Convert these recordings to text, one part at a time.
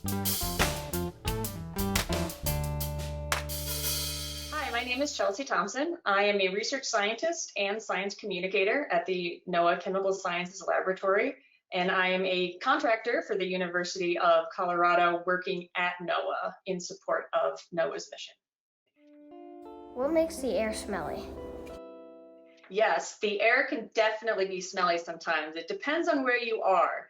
Hi, my name is Chelsea Thompson. I am a research scientist and science communicator at the NOAA Chemical Sciences Laboratory, and I am a contractor for the University of Colorado working at NOAA in support of NOAA's mission. What makes the air smelly? Yes, the air can definitely be smelly sometimes. It depends on where you are.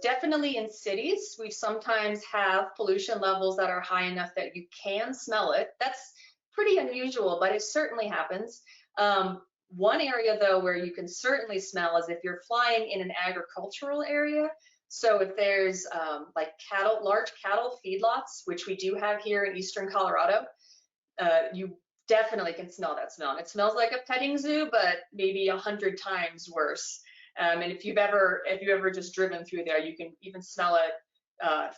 Definitely in cities, we sometimes have pollution levels that are high enough that you can smell it. That's pretty unusual, but it certainly happens. One area though where you can certainly smell is if you're flying in an agricultural area. So if there's like large cattle feedlots, which we do have here in eastern Colorado, you definitely can smell that smell. It smells like a petting zoo, but maybe 100 times worse. And if you've ever just driven through there, you can even smell it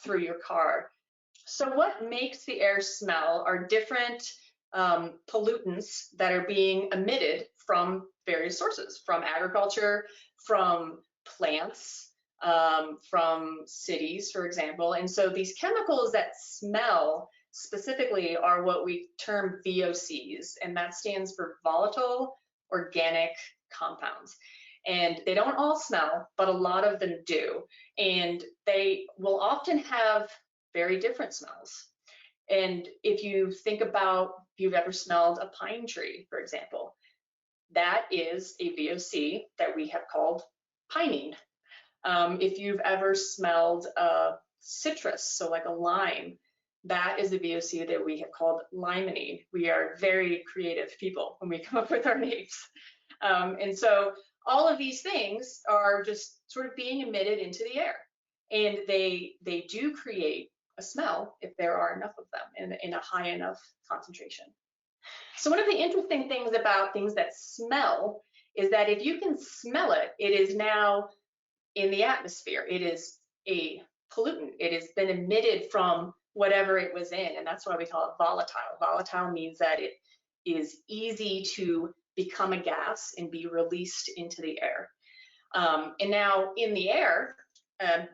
through your car. So what makes the air smell are different pollutants that are being emitted from various sources, from agriculture, from plants, from cities, for example. And so these chemicals that smell specifically are what we term VOCs, and that stands for volatile organic compounds. And they don't all smell, but a lot of them do. And they will often have very different smells. And if you think about if you've ever smelled a pine tree, for example, that is a VOC that we have called pinene. If you've ever smelled citrus, so like a lime, that is a VOC that we have called limonene. We are very creative people when we come up with our names. And so all of these things are just sort of being emitted into the air. And they do create a smell if there are enough of them in a high enough concentration. So one of the interesting things about things that smell is that if you can smell it, it is now in the atmosphere. It is a pollutant. It has been emitted from whatever it was in, and that's why we call it volatile. Volatile means that it is easy to become a gas and be released into the air. And now in the air,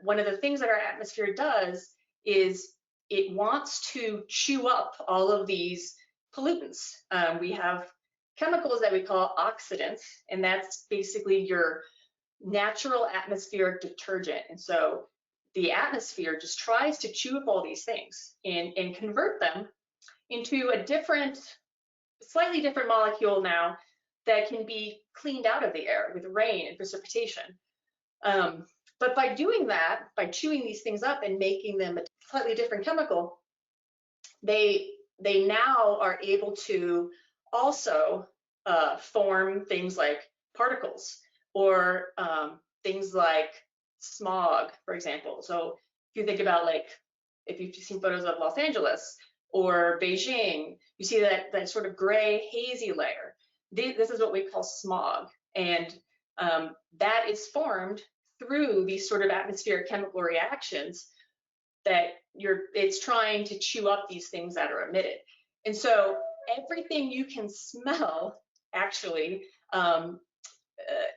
one of the things that our atmosphere does is it wants to chew up all of these pollutants. We have chemicals that we call oxidants, and that's basically your natural atmospheric detergent. And so the atmosphere just tries to chew up all these things and convert them into a slightly different molecule now that can be cleaned out of the air with rain and precipitation. But by doing that, by chewing these things up and making them a slightly different chemical, they now are able to also form things like particles or things like smog, for example. So if you think about, like, if you've seen photos of Los Angeles or Beijing, you see that sort of gray hazy layer. This is what we call smog, and that is formed through these sort of atmospheric chemical reactions that it's trying to chew up these things that are emitted. And so everything you can smell actually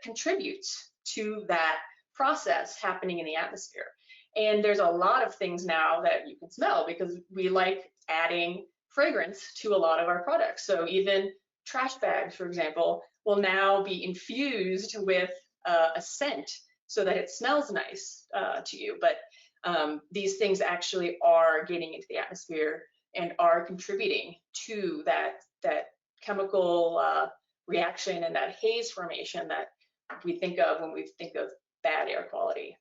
contributes to that process happening in the atmosphere. And there's a lot of things now that you can smell because we like adding fragrance to a lot of our products. So even trash bags, for example, will now be infused with a scent so that it smells nice to you. But these things actually are getting into the atmosphere and are contributing to that chemical reaction and that haze formation that we think of when we think of bad air quality.